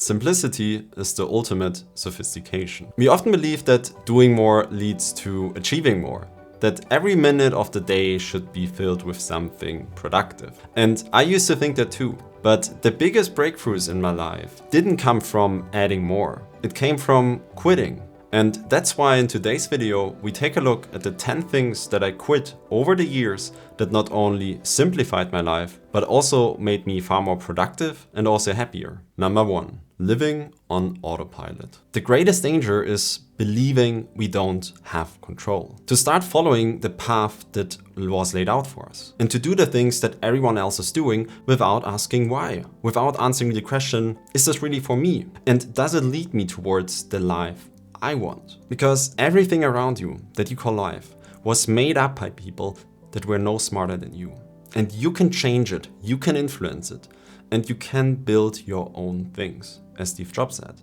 Simplicity is the ultimate sophistication. We often believe that doing more leads to achieving more, that every minute of the day should be filled with something productive. And I used to think that too. But the biggest breakthroughs in my life didn't come from adding more. It came from quitting. And that's why in today's video, we take a look at the 10 things that I quit over the years that not only simplified my life, but also made me far more productive and also happier. Number 1, living on autopilot. The greatest danger is believing we don't have control. To start following the path that was laid out for us. And to do the things that everyone else is doing without asking why. Without answering the question, is this really for me? And does it lead me towards the life I want? Because everything around you that you call life was made up by people that were no smarter than you. And you can change it, you can influence it, and you can build your own things, as Steve Jobs said.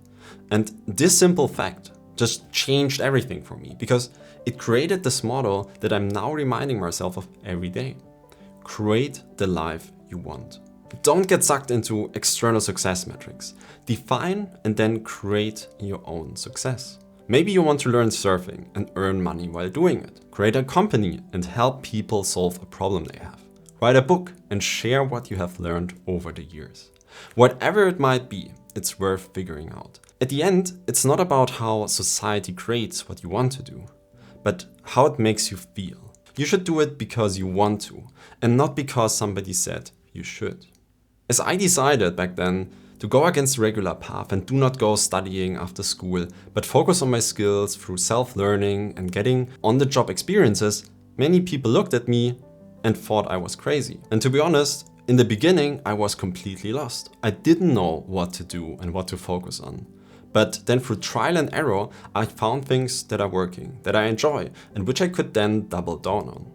And this simple fact just changed everything for me because it created this model that I'm now reminding myself of every day. Create the life you want. Don't get sucked into external success metrics. Define and then create your own success. Maybe you want to learn surfing and earn money while doing it. Create a company and help people solve a problem they have. Write a book and share what you have learned over the years. Whatever it might be, it's worth figuring out. At the end, it's not about how society creates what you want to do, but how it makes you feel. You should do it because you want to, and not because somebody said you should. As I decided back then to go against the regular path and do not go studying after school, but focus on my skills through self-learning and getting on-the-job experiences, many people looked at me and thought I was crazy. And to be honest, in the beginning, I was completely lost. I didn't know what to do and what to focus on. But then through trial and error, I found things that are working, that I enjoy, and which I could then double down on.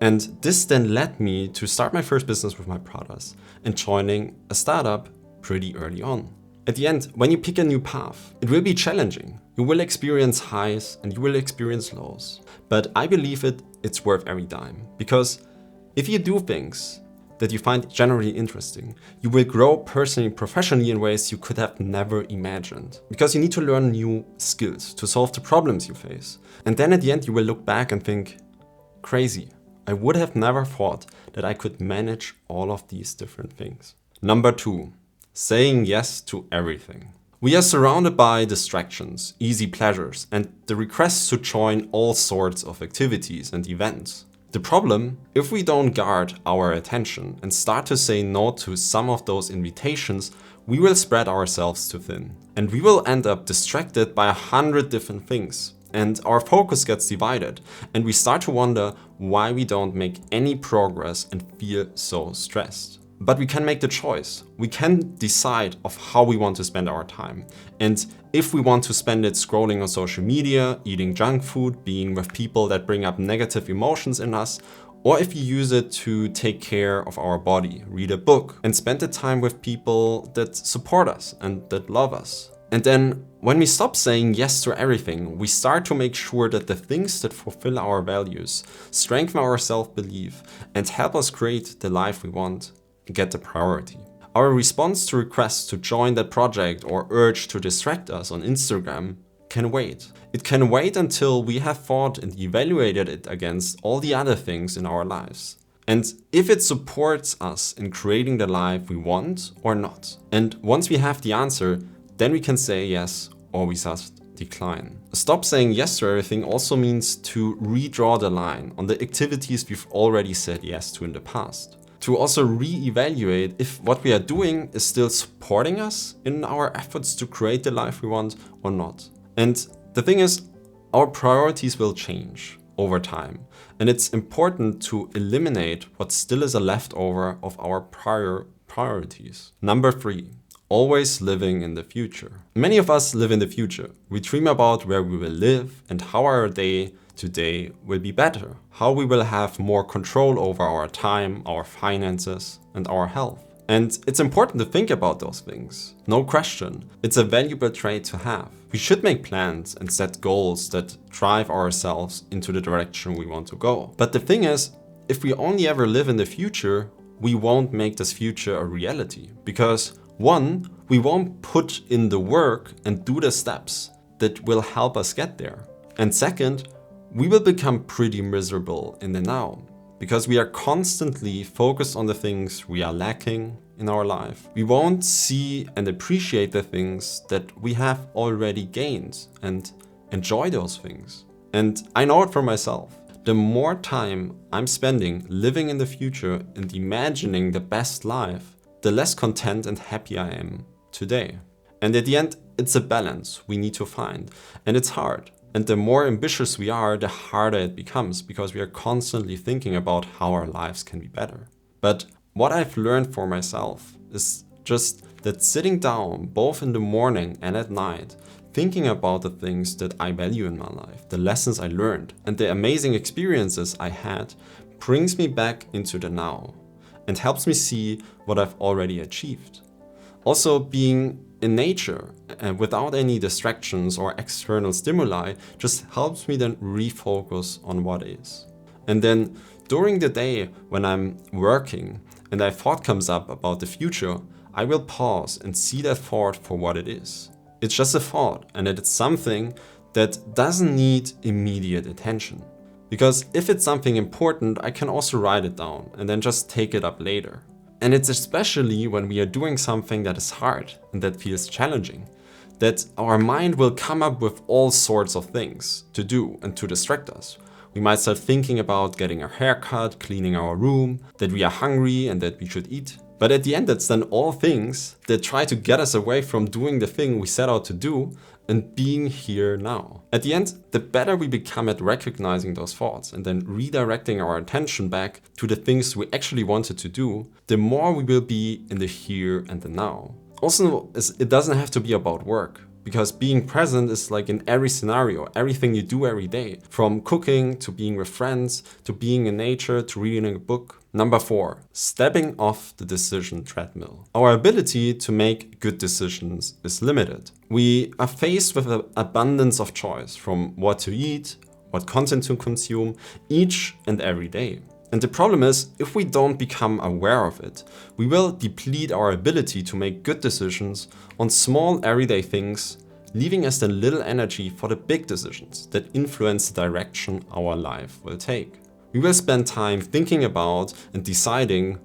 And this then led me to start my first business with my brothers and joining a startup pretty early on. At the end, when you pick a new path, it will be challenging. You will experience highs and you will experience lows. But I believe it's worth every dime. Because if you do things that you find generally interesting, you will grow personally, professionally in ways you could have never imagined. Because you need to learn new skills to solve the problems you face. And then at the end, you will look back and think, crazy. I would have never thought that I could manage all of these different things. Number 2, saying yes to everything. We are surrounded by distractions, easy pleasures, and the requests to join all sorts of activities and events. The problem, if we don't guard our attention and start to say no to some of those invitations, we will spread ourselves too thin. And we will end up distracted by 100 different things. And our focus gets divided. And we start to wonder why we don't make any progress and feel so stressed. But we can make the choice. We can decide of how we want to spend our time. And if we want to spend it scrolling on social media, eating junk food, being with people that bring up negative emotions in us, or if you use it to take care of our body, read a book, and spend the time with people that support us and that love us. And then when we stop saying yes to everything, we start to make sure that the things that fulfill our values, strengthen our self-belief, and help us create the life we want, get the priority. Our response to requests to join that project or urge to distract us on Instagram can wait. It can wait until we have thought and evaluated it against all the other things in our lives. And if it supports us in creating the life we want or not. And once we have the answer, then we can say yes or we just decline. Stop saying yes to everything also means to redraw the line on the activities we've already said yes to in the past. To also re-evaluate if what we are doing is still supporting us in our efforts to create the life we want or not. And the thing is, our priorities will change over time. And it's important to eliminate what still is a leftover of our prior priorities. Number 3, always living in the future. Many of us live in the future. We dream about where we will live and how our day today will be better, how we will have more control over our time, our finances, and our health. And it's important to think about those things. No question, it's a valuable trait to have. We should make plans and set goals that drive ourselves into the direction we want to go. But the thing is, if we only ever live in the future, we won't make this future a reality because One, we won't put in the work and do the steps that will help us get there. And second, we will become pretty miserable in the now because we are constantly focused on the things we are lacking in our life. We won't see and appreciate the things that we have already gained and enjoy those things. And I know it for myself. The more time I'm spending living in the future and imagining the best life, the less content and happy I am today. And at the end, it's a balance we need to find. And it's hard. And the more ambitious we are, the harder it becomes because we are constantly thinking about how our lives can be better. But what I've learned for myself is just that sitting down both in the morning and at night, thinking about the things that I value in my life, the lessons I learned, and the amazing experiences I had, brings me back into the now and helps me see what I've already achieved. Also, being in nature and without any distractions or external stimuli just helps me then refocus on what is. And then during the day when I'm working and a thought comes up about the future, I will pause and see that thought for what it is. It's just a thought, and it's something that doesn't need immediate attention. Because if it's something important, I can also write it down and then just take it up later. And it's especially when we are doing something that is hard and that feels challenging, that our mind will come up with all sorts of things to do and to distract us. We might start thinking about getting a haircut, cleaning our room, that we are hungry and that we should eat. But at the end, that's then all things that try to get us away from doing the thing we set out to do and being here now. At the end, the better we become at recognizing those thoughts and then redirecting our attention back to the things we actually wanted to do, the more we will be in the here and the now. Also, it doesn't have to be about work, because being present is like in every scenario, everything you do every day, from cooking to being with friends, to being in nature, to reading a book. Number 4, stepping off the decision treadmill. Our ability to make good decisions is limited. We are faced with an abundance of choice from what to eat, what content to consume each and every day. And the problem is, if we don't become aware of it, we will deplete our ability to make good decisions on small everyday things, leaving us then little energy for the big decisions that influence the direction our life will take. We will spend time thinking about and deciding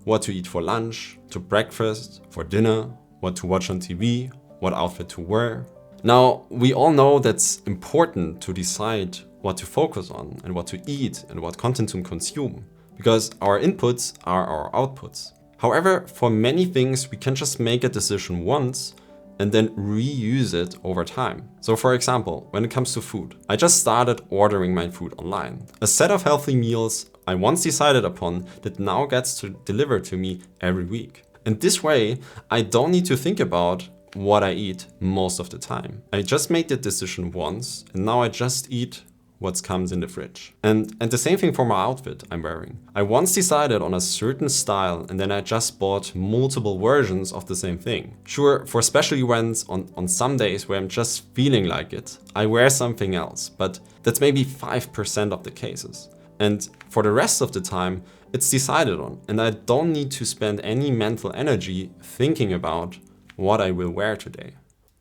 what to eat for lunch, to breakfast, for dinner, what to watch on TV, what outfit to wear. Now, we all know that's important to decide what to focus on and what to eat and what content to consume, because our inputs are our outputs. However, for many things, we can just make a decision once and then reuse it over time. So for example, when it comes to food, I just started ordering my food online. A set of healthy meals I once decided upon that now gets delivered to me every week. And this way, I don't need to think about what I eat most of the time. I just made the decision once and now I just eat what comes in the fridge. And the same thing for my outfit I'm wearing. I once decided on a certain style and then I just bought multiple versions of the same thing. Sure, for special events on some days where I'm just feeling like it, I wear something else, but that's maybe 5% of the cases. And for the rest of the time, it's decided on, and I don't need to spend any mental energy thinking about what I will wear today.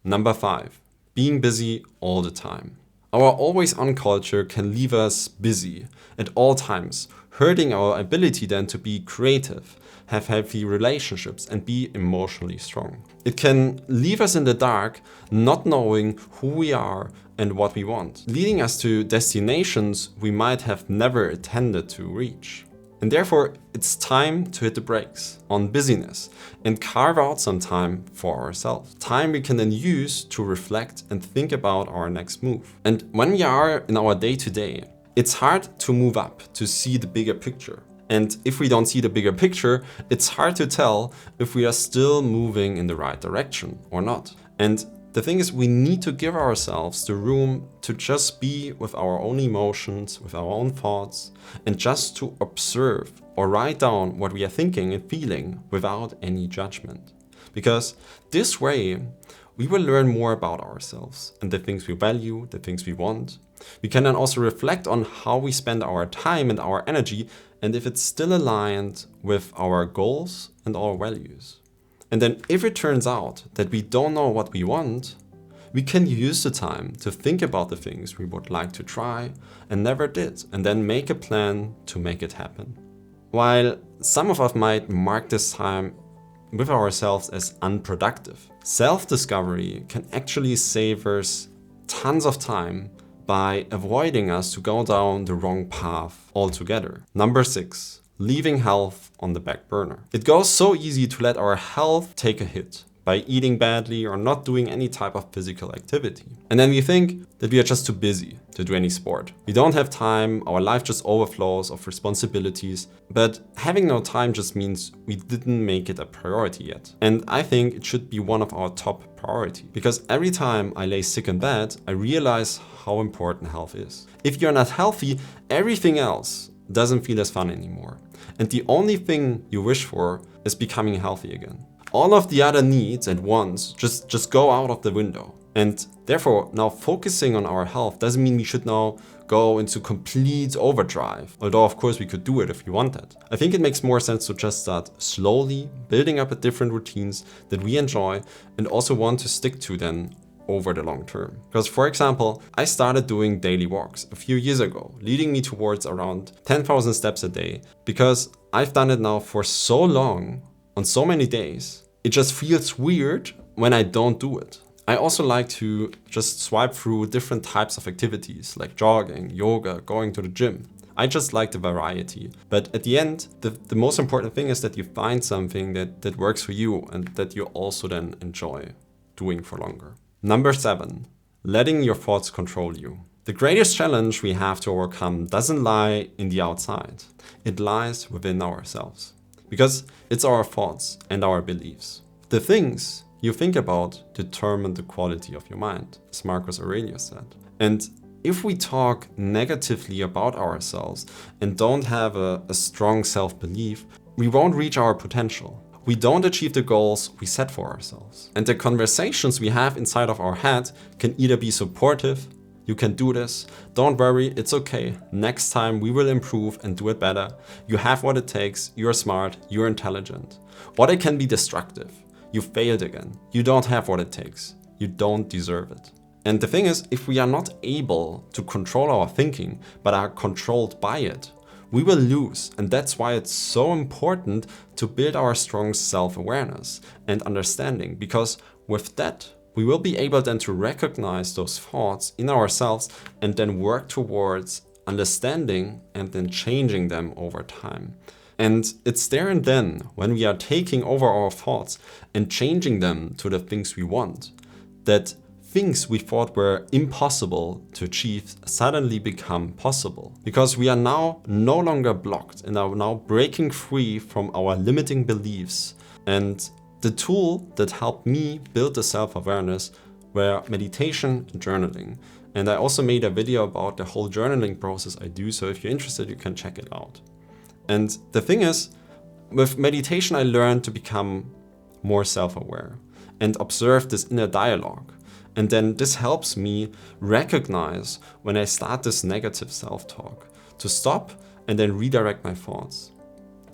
Number 5, being busy all the time. Our always-on culture can leave us busy at all times, hurting our ability then to be creative, have healthy relationships, and be emotionally strong. It can leave us in the dark, not knowing who we are and what we want, leading us to destinations we might have never intended to reach. And therefore, it's time to hit the brakes on busyness and carve out some time for ourselves. Time we can then use to reflect and think about our next move. And when we are in our day-to-day, it's hard to move up to see the bigger picture. And if we don't see the bigger picture, it's hard to tell if we are still moving in the right direction or not. And the thing is, we need to give ourselves the room to just be with our own emotions, with our own thoughts, and just to observe or write down what we are thinking and feeling without any judgment. Because this way, we will learn more about ourselves and the things we value, the things we want. We can then also reflect on how we spend our time and our energy and if it's still aligned with our goals and our values. And then if it turns out that we don't know what we want, we can use the time to think about the things we would like to try and never did, and then make a plan to make it happen. While some of us might mark this time with ourselves as unproductive, self-discovery can actually save us tons of time by avoiding us to go down the wrong path altogether. Number 6, leaving health on the back burner. It goes so easy to let our health take a hit by eating badly or not doing any type of physical activity. And then we think that we are just too busy to do any sport. We don't have time, our life just overflows of responsibilities, but having no time just means we didn't make it a priority yet. And I think it should be one of our top priorities, because every time I lay sick in bed, I realize how important health is. If you're not healthy, everything else doesn't feel as fun anymore. And the only thing you wish for is becoming healthy again. All of the other needs and wants just go out of the window. And therefore, now focusing on our health doesn't mean we should now go into complete overdrive. Although, of course, we could do it if we want that. I think it makes more sense to just start slowly building up different routines that we enjoy and also want to stick to then over the long term. Because, for example, I started doing daily walks a few years ago, leading me towards around 10,000 steps a day, because I've done it now for so long, on so many days. It just feels weird when I don't do it. I also like to just swipe through different types of activities like jogging, yoga, going to the gym. I just like the variety. But at the end, the most important thing is that you find something that works for you and that you also then enjoy doing for longer. Number 7, letting your thoughts control you. The greatest challenge we have to overcome doesn't lie in the outside. It lies within ourselves. Because it's our thoughts and our beliefs. The things you think about determine the quality of your mind, as Marcus Aurelius said. And if we talk negatively about ourselves and don't have a strong self-belief, we won't reach our potential. We don't achieve the goals we set for ourselves. And the conversations we have inside of our head can either be supportive, you can do this, don't worry, it's okay, next time we will improve and do it better, you have what it takes, you're smart, you're intelligent. Or it can be destructive, you failed again, you don't have what it takes, you don't deserve it. And the thing is, if we are not able to control our thinking, but are controlled by it, we will lose. And that's why it's so important to build our strong self-awareness and understanding, because with that, we will be able then to recognize those thoughts in ourselves and then work towards understanding and then changing them over time. And it's there and then, when we are taking over our thoughts and changing them to the things we want, that things we thought were impossible to achieve suddenly become possible. Because we are now no longer blocked and are now breaking free from our limiting beliefs. And the tool that helped me build the self-awareness were meditation and journaling. And I also made a video about the whole journaling process I do, so if you're interested, you can check it out. And the thing is, with meditation, I learned to become more self-aware and observe this inner dialogue. And then this helps me recognize when I start this negative self-talk, to stop and then redirect my thoughts.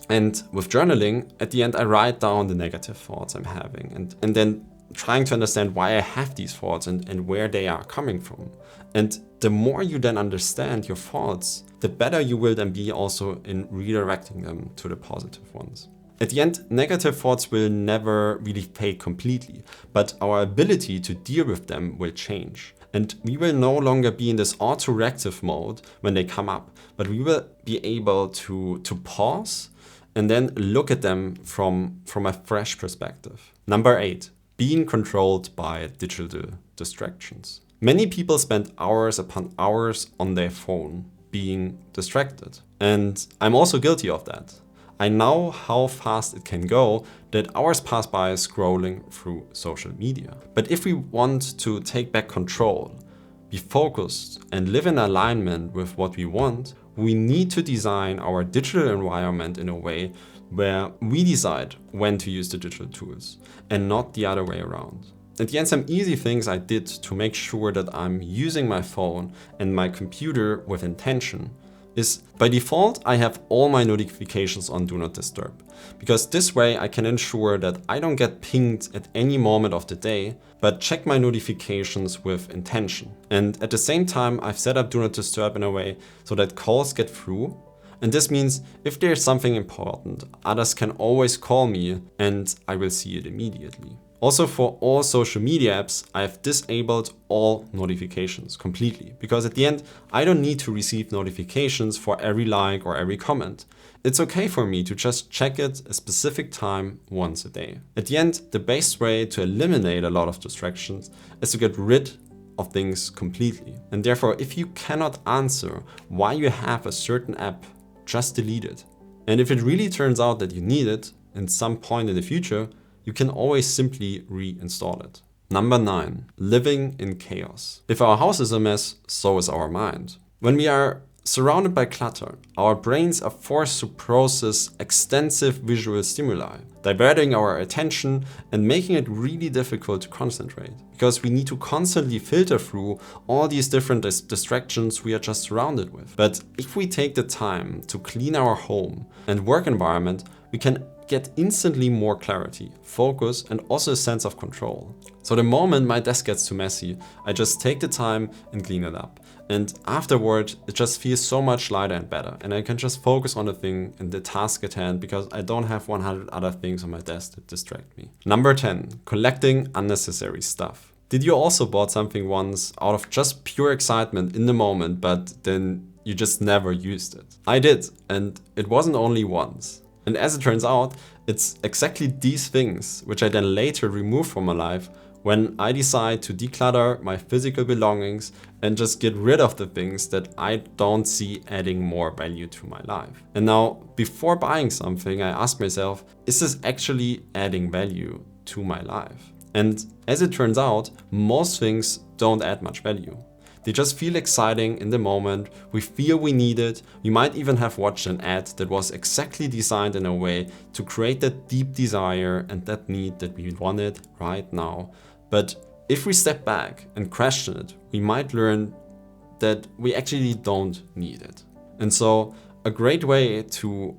And with journaling, at the end, I write down the negative thoughts I'm having and then trying to understand why I have these thoughts and where they are coming from. And the more you then understand your thoughts, the better you will then be also in redirecting them to the positive ones. At the end, negative thoughts will never really fade completely, but our ability to deal with them will change. And we will no longer be in this auto-reactive mode when they come up, but we will be able to pause and then look at them from a fresh perspective. Number 8, being controlled by digital distractions. Many people spend hours upon hours on their phone being distracted. And I'm also guilty of that. I know how fast it can go, that hours pass by scrolling through social media. But if we want to take back control, be focused and live in alignment with what we want, we need to design our digital environment in a way where we decide when to use the digital tools and not the other way around. At the end, some easy things I did to make sure that I'm using my phone and my computer with intention is by default, I have all my notifications on Do Not Disturb, because this way I can ensure that I don't get pinged at any moment of the day, but check my notifications with intention. And at the same time, I've set up Do Not Disturb in a way so that calls get through. And this means if there's something important, others can always call me and I will see it immediately. Also, for all social media apps, I've disabled all notifications completely, because at the end, I don't need to receive notifications for every like or every comment. It's okay for me to just check it a specific time once a day. At the end, the best way to eliminate a lot of distractions is to get rid of things completely. And therefore, if you cannot answer why you have a certain app, just delete it. And if it really turns out that you need it in some point in the future, you can always simply reinstall it. Number 9, living in chaos. If our house is a mess, so is our mind. When we are surrounded by clutter, our brains are forced to process extensive visual stimuli, diverting our attention and making it really difficult to concentrate, because we need to constantly filter through all these different distractions we are just surrounded with. But if we take the time to clean our home and work environment, we can get instantly more clarity, focus, and also a sense of control. So the moment my desk gets too messy, I just take the time and clean it up. And afterward, it just feels so much lighter and better. And I can just focus on the thing and the task at hand, because I don't have 100 other things on my desk that distract me. Number 10, collecting unnecessary stuff. Did you also bought something once out of just pure excitement in the moment, but then you just never used it? I did, and it wasn't only once. And as it turns out, it's exactly these things which I then later remove from my life when I decide to declutter my physical belongings and just get rid of the things that I don't see adding more value to my life. And now, before buying something, I ask myself, is this actually adding value to my life? And as it turns out, most things don't add much value. They just feel exciting in the moment, we feel we need it, we might even have watched an ad that was exactly designed in a way to create that deep desire and that need that we want it right now. But if we step back and question it, we might learn that we actually don't need it. And so a great way to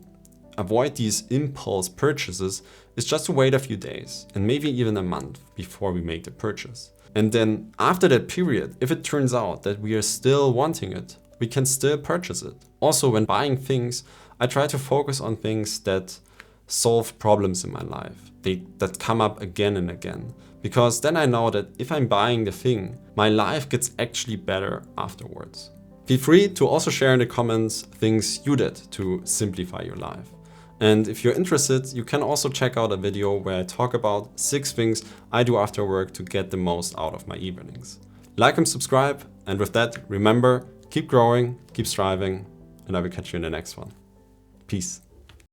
avoid these impulse purchases is just to wait a few days and maybe even a month before we make the purchase. And then after that period, if it turns out that we are still wanting it, we can still purchase it. Also, when buying things, I try to focus on things that solve problems in my life, that come up again and again. Because then I know that if I'm buying the thing, my life gets actually better afterwards. Feel free to also share in the comments things you did to simplify your life. And if you're interested, you can also check out a video where I talk about 6 things I do after work to get the most out of my evenings. Like and subscribe, and with that, remember, keep growing, keep striving, and I will catch you in the next one. Peace.